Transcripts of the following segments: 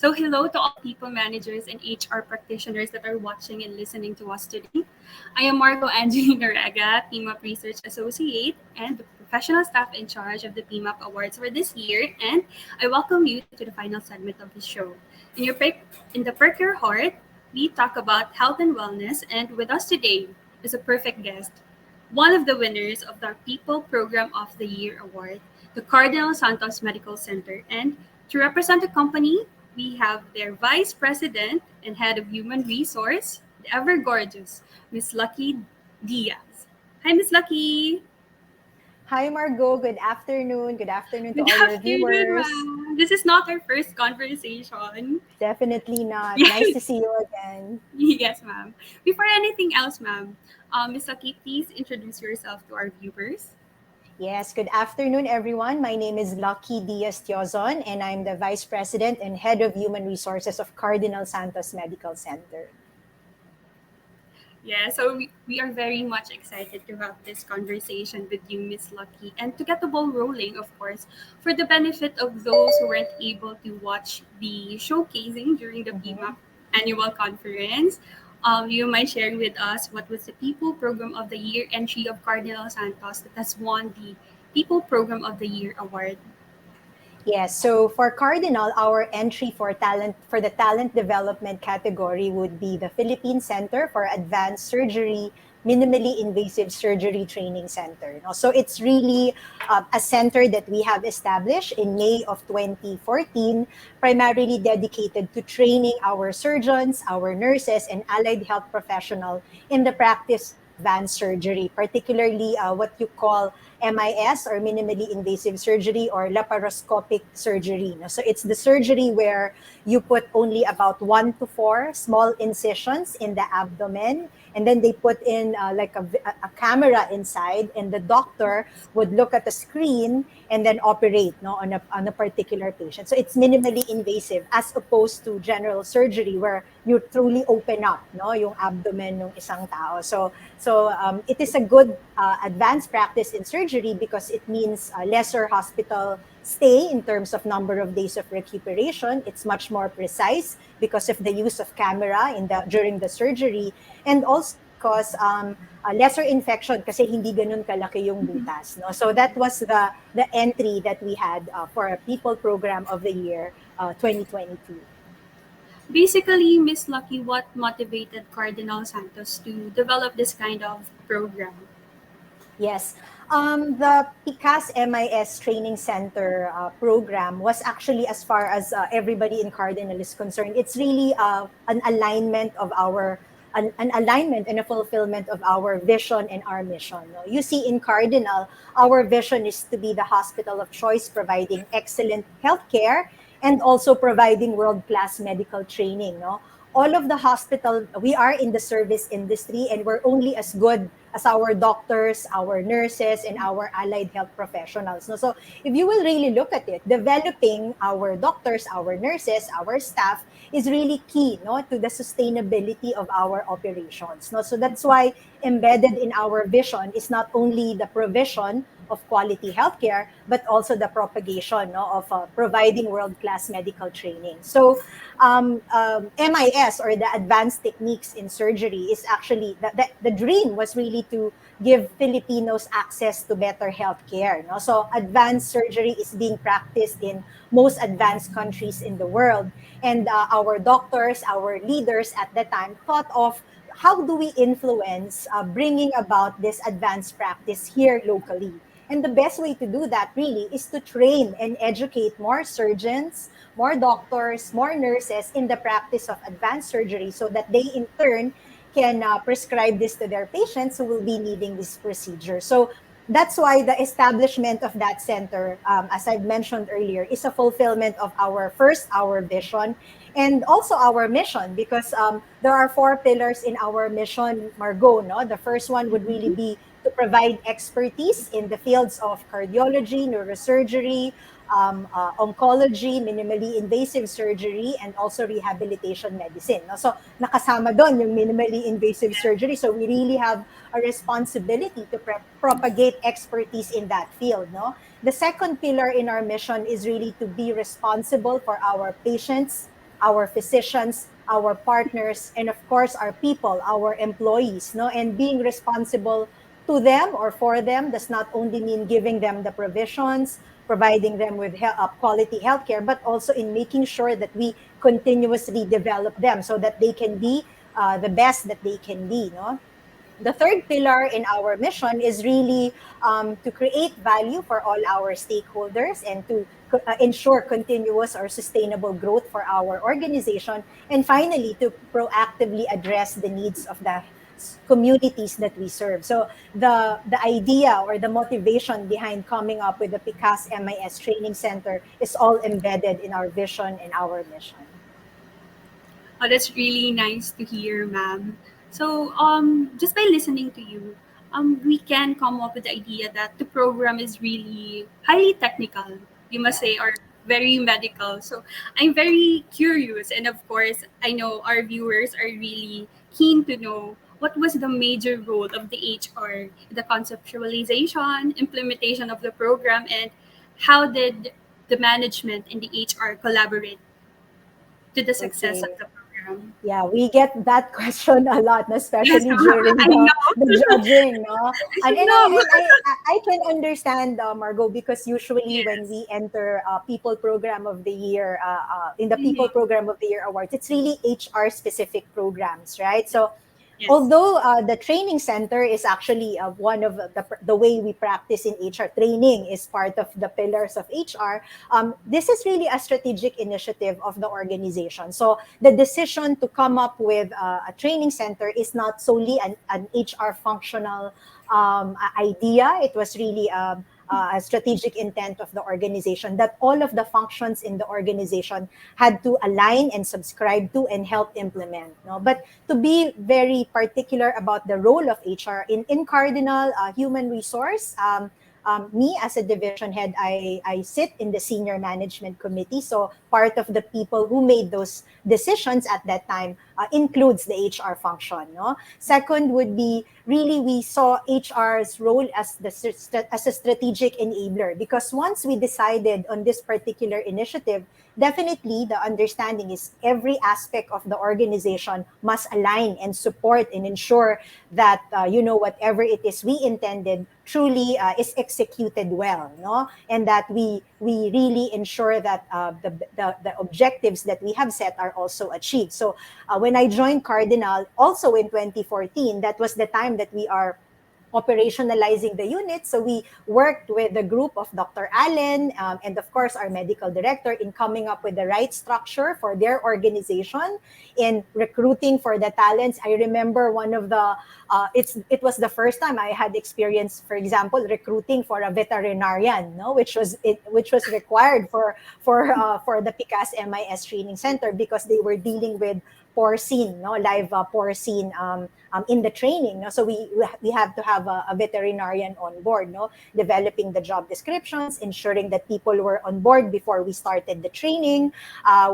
So, hello to all people managers and HR practitioners that are watching and listening to us today. I am Margaux Norega, PMAP Research Associate and the professional staff in charge of the PMAP Awards for this year, and I welcome you to the final segment of the show. In the Perk Your Heart, we talk about health and wellness, and with us today is a perfect guest, one of the winners of the People Program of the Year Award, the Cardinal Santos Medical Center. And to represent the company, we have their Vice President and Head of Human Resource, the ever gorgeous Miss Lucky Diaz. Hi, Miss Lucky. Hi, Margot. Good afternoon. Good afternoon to Good all your afternoon, viewers. ma'am. This is not our first conversation. Definitely not. Yes, Nice to see you again. yes, ma'am. Before anything else, ma'am, Miss Lucky, please introduce yourself to our viewers. Yes, good afternoon, everyone. My name is Lucky Diaz, and I'm the Vice President and Head of Human Resources of Cardinal Santos Medical Center. Yeah, so we are very much excited to have this conversation with you, Miss Lucky, and to get the ball rolling, of course, for the benefit of those who weren't able to watch the showcasing during the Mhm. PMAP annual conference. You might share with us what was the People Program of the Year entry of Cardinal Santos that has won the People Program of the Year award. Yes, so for Cardinal, our entry for the talent development category would be the Philippine Center for Advanced Surgery, Minimally Invasive Surgery Training Center. No? So it's really a center that we have established in May of 2014, primarily dedicated to training our surgeons, our nurses, and allied health professionals in the practice of advanced surgery, particularly what you call MIS or minimally invasive surgery or laparoscopic surgery. No? So it's the surgery where you put only about 1 to 4 small incisions in the abdomen, and then they put in like a camera inside, and the doctor would look at the screen and then operate no, on a particular patient. So it's minimally invasive as opposed to general surgery where you truly open up no, yung abdomen ng isang tao. So it is a good advanced practice in surgery because it means lesser hospital stay in terms of number of days of recuperation. It's much more precise because of the use of camera during the surgery, and also because lesser infection kasi hindi ganun kalaki yung butas. No? So that was the entry that we had for a People Program of the Year 2022. Basically, Miss Lucky, what motivated Cardinal Santos to develop this kind of program? Yes. The PICAS MIS Training Center program was actually, as far as everybody in Cardinal is concerned, it's really an alignment of an alignment and a fulfillment of our vision and our mission. No? You see, in Cardinal, our vision is to be the hospital of choice, providing excellent healthcare and also providing world-class medical training. No? All of the hospital, we are in the service industry, and we're only as good as our doctors, our nurses, and our allied health professionals. No? So if you will really look at it, developing our doctors, our nurses, our staff is really key no, to the sustainability of our operations. No? So that's why embedded in our vision is not only the provision of quality healthcare, but also the propagation no, of providing world-class medical training. So MIS, or the advanced techniques in surgery, is actually the dream was really to give Filipinos access to better healthcare. No? So advanced surgery is being practiced in most advanced countries in the world. And our doctors, our leaders at the time thought of how do we influence bringing about this advanced practice here locally. And the best way to do that really is to train and educate more surgeons, more doctors, more nurses in the practice of advanced surgery so that they in turn can prescribe this to their patients who will be needing this procedure. So that's why the establishment of that center, as I've mentioned earlier, is a fulfillment of our vision and also our mission, because there are 4 pillars in our mission, Margot. No? The first one would really be to provide expertise in the fields of cardiology, neurosurgery, oncology, minimally invasive surgery, and also rehabilitation medicine. No? So nakasama doon yung minimally invasive surgery. So we really have a responsibility to propagate expertise in that field. No? The second pillar in our mission is really to be responsible for our patients' our physicians, our partners, and of course our people, our employees, no? And being responsible to them or for them does not only mean giving them the provisions, providing them with quality healthcare, but also in making sure that we continuously develop them so that they can be the best that they can be, no? The third pillar in our mission is really to create value for all our stakeholders and to ensure continuous or sustainable growth for our organization. And finally, to proactively address the needs of the communities that we serve. So the idea or the motivation behind coming up with the PICAS MIS Training Center is all embedded in our vision and our mission. Oh, that's really nice to hear, ma'am. So, just by listening to you, we can come up with the idea that the program is really highly technical, you must say, or very medical. So, I'm very curious, and of course, I know our viewers are really keen to know what was the major role of the HR, the conceptualization, implementation of the program, and how did the management and the HR collaborate to the success of Okay. the program? Yeah, we get that question a lot, no, Yes, especially ma'am. during I the know. judging, no? I And should and I know. and I can understand, Margot, because usually when Yes. we enter People Program of the Year, in the People Mm-hmm. Program of the Year awards, it's really HR specific programs, right? So Yes. although the training center is actually one of the way we practice in HR, training is part of the pillars of HR. This is really a strategic initiative of the organization. So the decision to come up with a training center is not solely an HR functional idea. It was really a strategic intent of the organization that all of the functions in the organization had to align and subscribe to and help implement. No? But to be very particular about the role of HR in Cardinal Human Resource, me as a division head, I sit in the senior management committee. So part of the people who made those decisions at that time includes the HR function. No? Second would be really we saw HR's role as as a strategic enabler, because once we decided on this particular initiative, definitely the understanding is every aspect of the organization must align and support and ensure that whatever it is we intended truly is executed well, no? And that we really ensure that the objectives that we have set are also achieved. So when I joined Cardinal also in 2014, that was the time that we are operationalizing the unit. So we worked with the group of Dr. Allen and of course our medical director in coming up with the right structure for their organization, in recruiting for the talents. I remember one of the it was the first time I had experience, for example, recruiting for a veterinarian, no, which was required for the PICAS MIS Training Center, because they were dealing with porcine, no, live porcine in the training. No? So we have to have a veterinarian on board, no, developing the job descriptions, ensuring that people were on board before we started the training.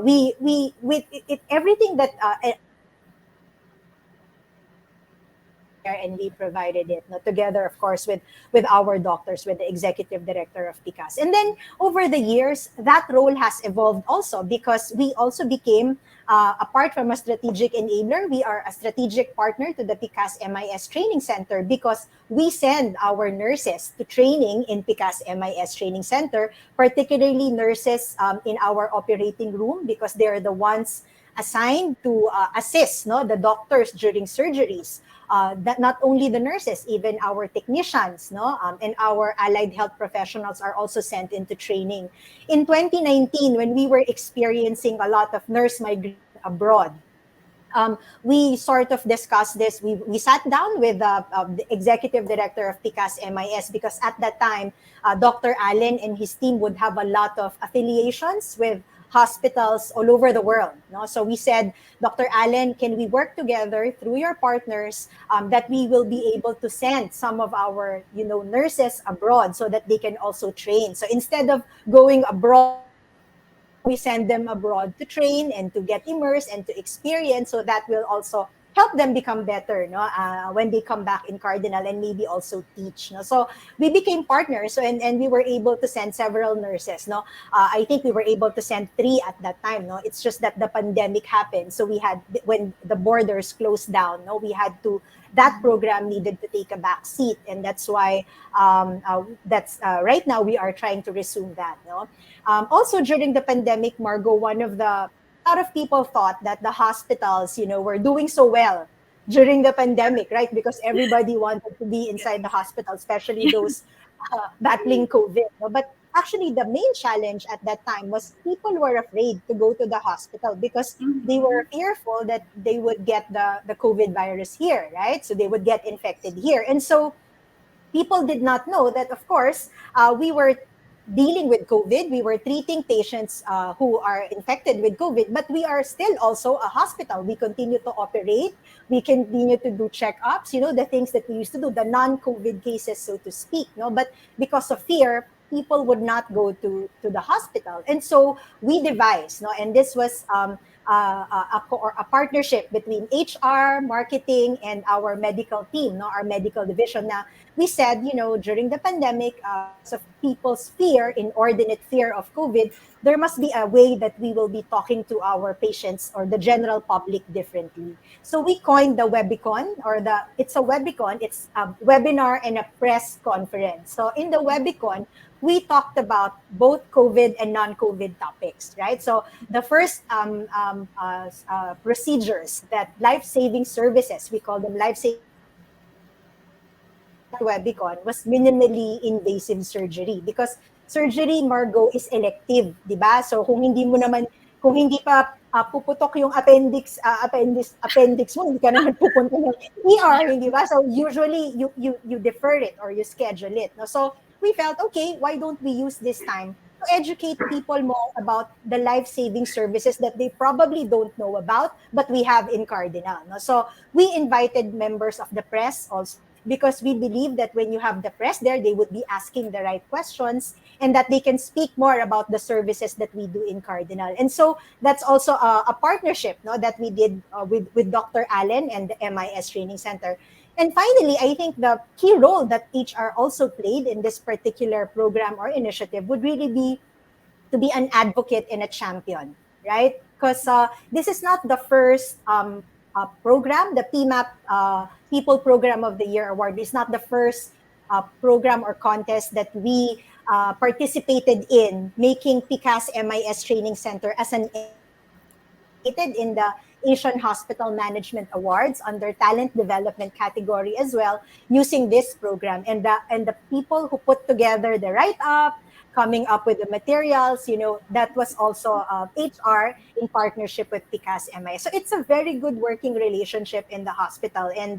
We with it, everything that there, and we provided it, no, together of course with our doctors, with the executive director of PICAS. And then over the years that role has evolved also, because we also became apart from a strategic enabler, we are a strategic partner to the PICAS MIS Training Center, because we send our nurses to training in PICAS MIS Training Center, particularly nurses in our operating room, because they're the ones assigned to assist, no, the doctors during surgeries. That not only the nurses, even our technicians, no, and our allied health professionals are also sent into training. In 2019, when we were experiencing a lot of nurse migration abroad, we sort of discussed this. We sat down with the executive director of PICAS MIS, because at that time, Dr. Allen and his team would have a lot of affiliations with hospitals all over the world. No? So we said, Dr. Allen, can we work together through your partners, that we will be able to send some of our nurses abroad so that they can also train. So instead of going abroad, we send them abroad to train and to get immersed and to experience. So that will also help them become better, no, when they come back in Cardinal, and maybe also teach, no. So we became partners, so, and we were able to send several nurses, no. I think we were able to send three at that time, no. It's just that the pandemic happened, so we had, when the borders closed down, no, we had to, that program needed to take a back seat, and that's why that's right now we are trying to resume that, no. Also during the pandemic, Margot, one of the, a lot of people thought that the hospitals, were doing so well during the pandemic, right? Because everybody wanted to be inside the Yes. hospital, especially those battling COVID, no? But actually, the main challenge at that time was people were afraid to go to the hospital because they Mm-hmm. were fearful that they would get the COVID virus here, right? So they would get infected here. And so people did not know that, of course, we were dealing with COVID. We were treating patients who are infected with COVID, but we are still also a hospital. We continue to operate. We continue to do checkups, the things that we used to do, the non-COVID cases, so to speak. No, but because of fear, people would not go to the hospital, and so we devised. No, and this was a partnership between HR, marketing, and our medical team, no, our medical division. Now, we said, during the pandemic, because of people's fear, inordinate fear of COVID, there must be a way that we will be talking to our patients or the general public differently. So we coined the Webicon, it's a Webicon, it's a webinar and a press conference. So in the Webicon, we talked about both COVID and non-COVID topics, right? So the first procedures, that life-saving services, we call them life-saving services, that we discussed in that Webicon was minimally invasive surgery, because surgery, Margot, is elective, di ba? So kung hindi pa puputok yung appendix mo, hindi ka naman pupunta ng ER, hindi ba? So usually you defer it or you schedule it. No? So we felt, okay, why don't we use this time to educate people more about the life-saving services that they probably don't know about, but we have in Cardinal. No? So we invited members of the press also, because we believe that when you have the press there, they would be asking the right questions, and that they can speak more about the services that we do in Cardinal. And so that's also a partnership, no, that we did with Dr. Allen and the MIS Training Center. And finally, I think the key role that HR also played in this particular program or initiative would really be to be an advocate and a champion, right? Because this is not the first program, the PMAP People Program of the Year Award is not the first program or contest that we participated in, making PICAS MIS Training Center as an entry. We participated in the Asian Hospital Management Awards under talent development category as well, using this program. And the people who put together the write up, coming up with the materials, that was also HR in partnership with PICAS MI. So it's a very good working relationship in the hospital. And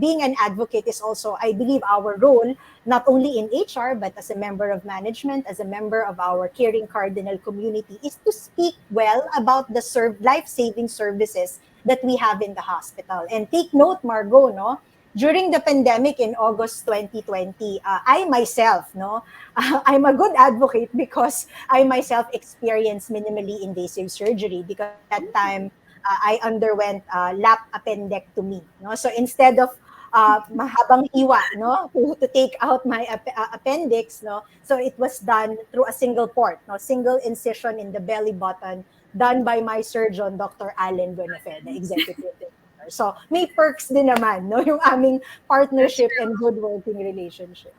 being an advocate is also, I believe, our role, not only in HR, but as a member of management, as a member of our caring Cardinal community, is to speak well about the life-saving services that we have in the hospital. And take note, Margot, no, during the pandemic in August 2020, I myself, no, I'm a good advocate because I myself experienced minimally invasive surgery, because at that time I underwent lap appendectomy. No, so instead of mahabang hiwa, no, to take out my appendix, no, so it was done through a single port, no, single incision in the belly button, done by my surgeon, Dr. Allen Buenafe, the executive director. So may perks din naman, no, yung aming That's partnership true. and good working relationship.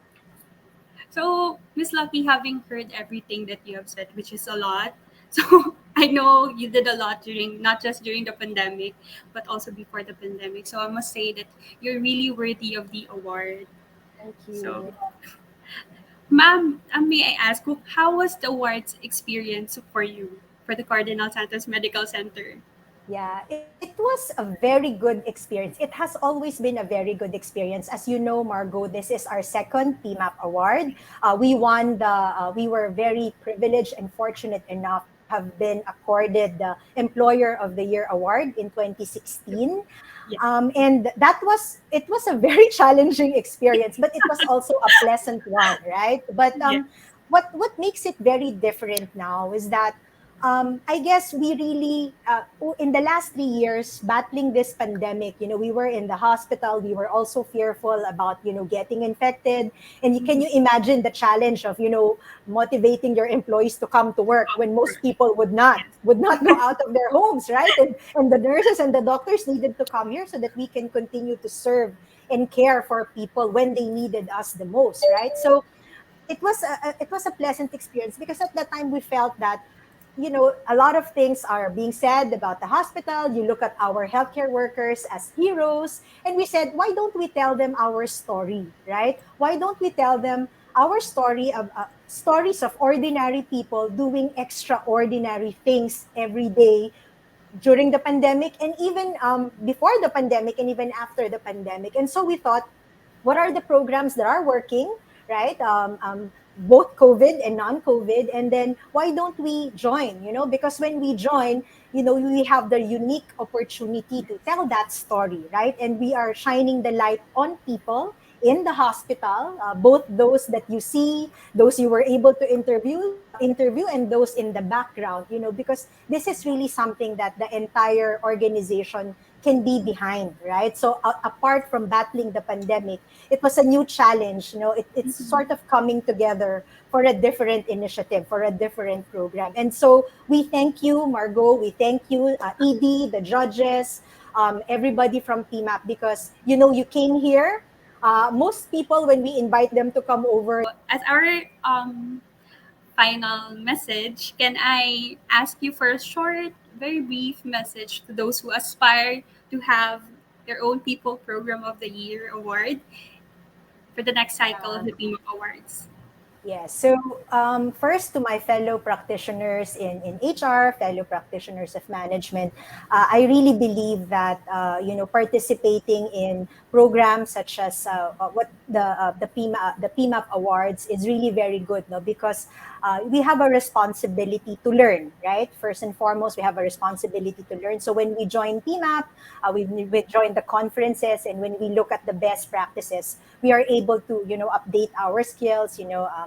So, Miss Lucky, having heard everything that you have said, which is a lot, so I know you did a lot during, not just during the pandemic, but also before the pandemic. So I must say that you're really worthy of the award. Thank So, you. ma'am, may I ask, how was the awards experience for you for the Cardinal Santos Medical Center? Yeah, it was a very good experience. It has always been a very good experience. As you know, Margot, this is our second PMAP award. We were very privileged and fortunate enough to have been accorded the Employer of the Year award in 2016. Yeah. And it was a very challenging experience, but it was also a pleasant one, right? But Yes. what makes it very different now is that I guess we really, in the last 3 years, battling this pandemic, we were in the hospital. We were also fearful about, getting infected. And can you imagine the challenge of, motivating your employees to come to work when most people would not go out of their homes, right? And the nurses and the doctors needed to come here so that we can continue to serve and care for people when they needed us the most, right? So it was a pleasant experience because at that time we felt that a lot of things are being said about the hospital. You look at our healthcare workers as heroes, and we said, why don't we tell them our story, right? Why don't we tell them our story of stories of ordinary people doing extraordinary things every day during the pandemic, and even before the pandemic, and even after the pandemic. And so we thought, what are the programs that are working, right? Both COVID and non-COVID, and then why don't we join? Because when we join, we have the unique opportunity to tell that story, right? And we are shining the light on people in the hospital, both those that you see, those you were able to interview, and those in the background. Because this is really something that the entire organization can be behind, right? So apart from battling the pandemic, it was a new challenge. It's sort of coming together for a different initiative, for a different program. And so we thank you, Margaux. We thank you, ED, the judges, everybody from PMAP, because you came here. Most people, when we invite them to come over, As our final message, can I ask you for a short, very brief message to those who aspire to have their own People Program of the Year award for the next cycle of the PMAP Awards? yes. So, first, to my fellow practitioners in HR, fellow practitioners of management, I really believe that participating in programs such as what the PMAP Awards is really very good, no, because we have a responsibility to learn, right? First and foremost, we have a responsibility to learn. So when we join PMAP, we join the conferences, and when we look at the best practices, we are able to update our skills,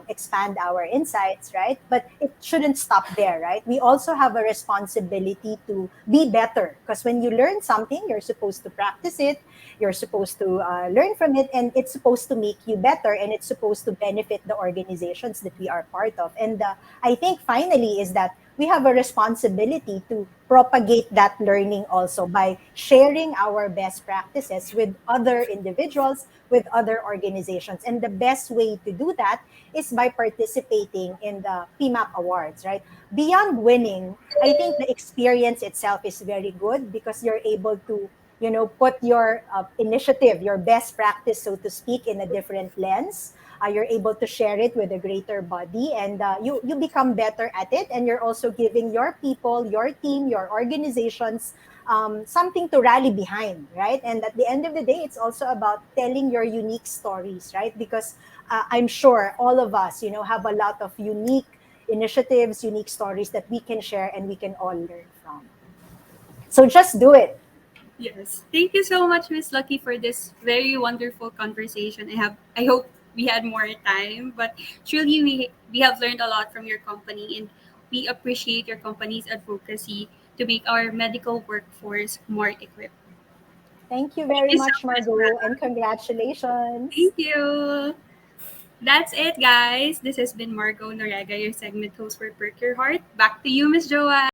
expand our insights, right? But it shouldn't stop there, right? We also have a responsibility to be better, because when you learn something, you're supposed to practice it, you're supposed to learn from it, and it's supposed to make you better, and it's supposed to benefit the organizations that we are part of. And I think finally is that we have a responsibility to propagate that learning also by sharing our best practices with other individuals, with other organizations. And the best way to do that is by participating in the PMAP Awards, right? Beyond winning, I think the experience itself is very good because you're able to put your initiative, your best practice, so to speak, in a different lens. You're able to share it with a greater body, and you become better at it, and you're also giving your people, your team, your organizations something to rally behind, right? And at the end of the day, it's also about telling your unique stories, right? Because I'm sure all of us have a lot of unique initiatives, unique stories that we can share and we can all learn from. So just do it. Yes. Thank you so much, Miss Lucky, for this very wonderful conversation. I hope we had more time, but truly we have learned a lot from your company, and we appreciate your company's advocacy to make our medical workforce more equipped. Thank you Thank very you so much, much, Margot, ma'am. and congratulations. Thank you. That's it, guys. This has been Margaux Norega, your segment host for Perk Your Heart. Back to you, Miss Joanne.